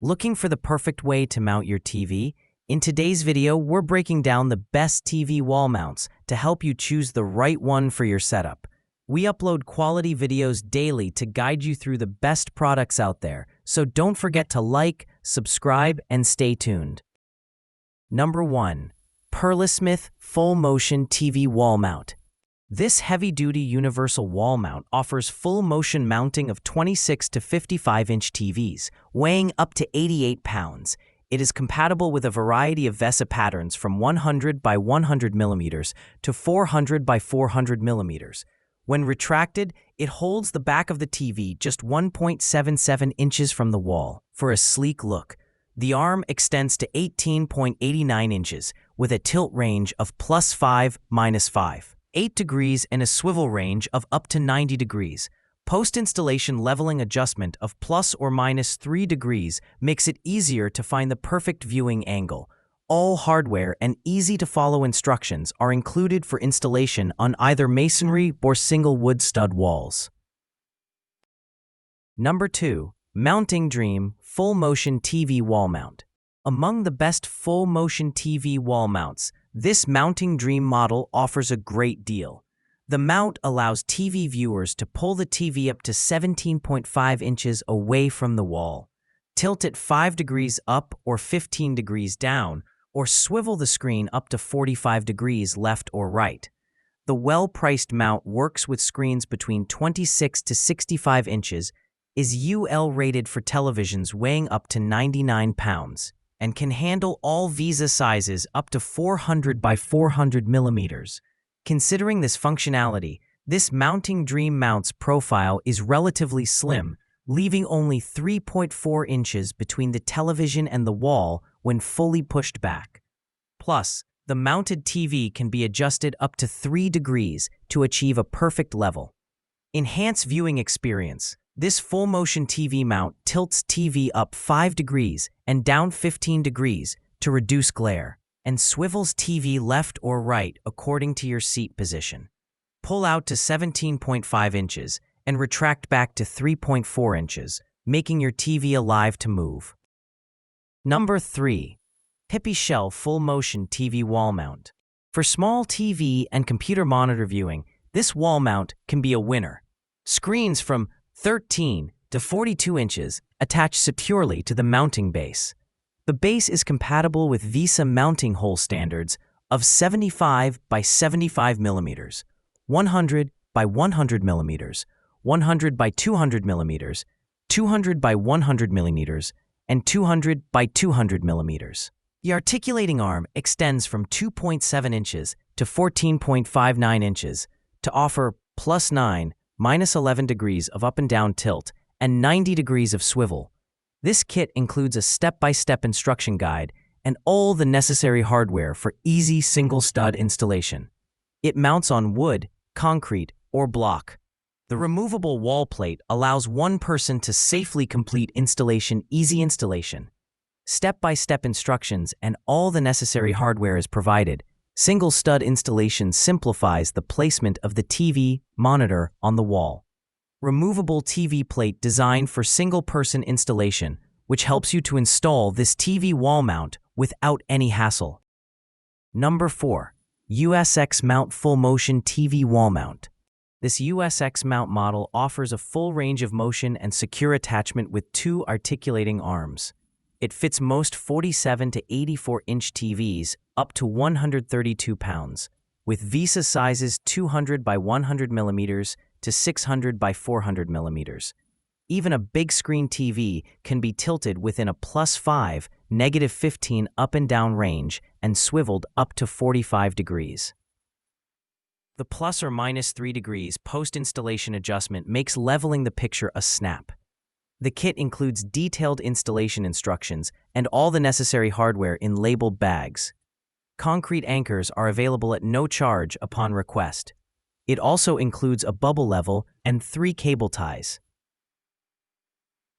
Looking for the perfect way to mount your TV? In today's video, we're breaking down the best TV wall mounts to help you choose the right one for your setup. We upload quality videos daily to guide you through the best products out there, so don't forget to like, subscribe, and stay tuned. Number 1. Pearlsmith Full Motion TV Wall Mount. This heavy-duty universal wall mount offers full motion mounting of 26 to 55-inch TVs, weighing up to 88 pounds. It is compatible with a variety of VESA patterns from 100 by 100 millimeters to 400 by 400 millimeters. When retracted, it holds the back of the TV just 1.77 inches from the wall for a sleek look. The arm extends to 18.89 inches with a tilt range of +5, -5. 8 degrees and a swivel range of up to 90 degrees. Post-installation leveling adjustment of ±3 degrees makes it easier to find the perfect viewing angle. All hardware and easy-to-follow instructions are included for installation on either masonry or single wood stud walls. Number 2. Mounting Dream Full Motion TV Wall Mount. Among the best full motion TV wall mounts, this Mounting Dream model offers a great deal. The mount allows TV viewers to pull the TV up to 17.5 inches away from the wall, tilt it 5 degrees up or 15 degrees down, or swivel the screen up to 45 degrees left or right. The well-priced mount works with screens between 26 to 65 inches, is UL rated for televisions weighing up to 99 pounds, and can handle all VESA sizes up to 400 by 400 millimeters. Considering this functionality, this Mounting Dream mount's profile is relatively slim, leaving only 3.4 inches between the television and the wall when fully pushed back. Plus, the mounted TV can be adjusted up to 3 degrees to achieve a perfect level. Enhance viewing experience. This full-motion TV mount tilts TV up 5 degrees and down 15 degrees to reduce glare, and swivels TV left or right according to your seat position. Pull out to 17.5 inches and retract back to 3.4 inches, making your TV alive to move. Number 3. Hippie Shell Full Motion TV Wall Mount. For small TV and computer monitor viewing, this wall mount can be a winner. Screens from 13 to 42 inches attach securely to the mounting base. The base is compatible with VESA mounting hole standards of 75 by 75 millimeters, 100 by 100 millimeters, 100 by 200 millimeters, 200 by 100 millimeters, and 200 by 200 millimeters. The articulating arm extends from 2.7 inches to 14.59 inches to offer +9, -11 degrees of up and down tilt, and 90 degrees of swivel. This kit includes a step-by-step instruction guide and all the necessary hardware for easy single-stud installation. It mounts on wood, concrete, or block. The removable wall plate allows one person to safely complete easy installation. Step-by-step instructions and all the necessary hardware is provided. Single stud installation simplifies the placement of the TV monitor on the wall. Removable TV plate designed for single-person installation, which helps you to install this TV wall mount without any hassle. Number 4. USX Mount Full Motion TV Wall Mount. This USX mount model offers a full range of motion and secure attachment with 2 articulating arms. It fits most 47 to 84-inch TVs up to 132 pounds, with VESA sizes 200 by 100 millimeters to 600 by 400 millimeters. Even a big screen TV can be tilted within a +5, -15 up and down range and swiveled up to 45 degrees. The ±3 degrees post-installation adjustment makes leveling the picture a snap. The kit includes detailed installation instructions and all the necessary hardware in labeled bags. Concrete anchors are available at no charge upon request. It also includes a bubble level and 3 cable ties.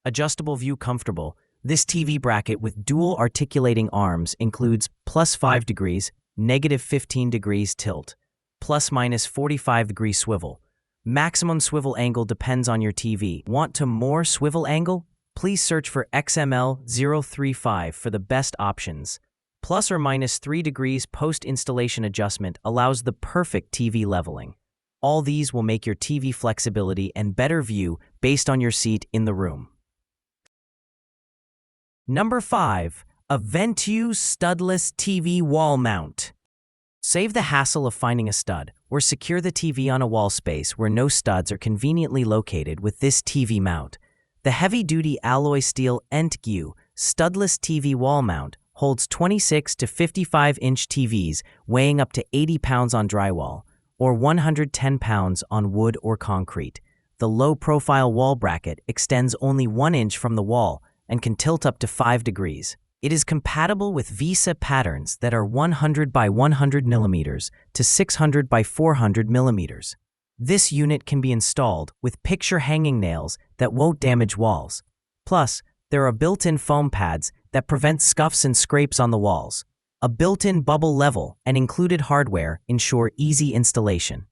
Adjustable view comfortable. This TV bracket with dual articulating arms includes +5 degrees, -15 degrees tilt, ±45 degree swivel. Maximum swivel angle depends on your TV. Want to more swivel angle? please search for XML035 for the best options. Plus or minus 3 degrees post-installation adjustment allows the perfect TV leveling. All these will make your TV flexibility and better view based on your seat in the room. Number 5. A Ventus Studless TV Wall Mount. Save the hassle of finding a stud, or secure the TV on a wall space where no studs are conveniently located with this TV mount. The heavy-duty alloy steel Entgu studless TV wall mount holds 26 to 55-inch TVs weighing up to 80 pounds on drywall, or 110 pounds on wood or concrete. The low-profile wall bracket extends only 1 inch from the wall and can tilt up to 5 degrees. It is compatible with Visa patterns that are 100 by 100 millimeters to 600 by 400 millimeters. This unit can be installed with picture hanging nails that won't damage walls. Plus, there are built-in foam pads that prevent scuffs and scrapes on the walls. A built-in bubble level and included hardware ensure easy installation.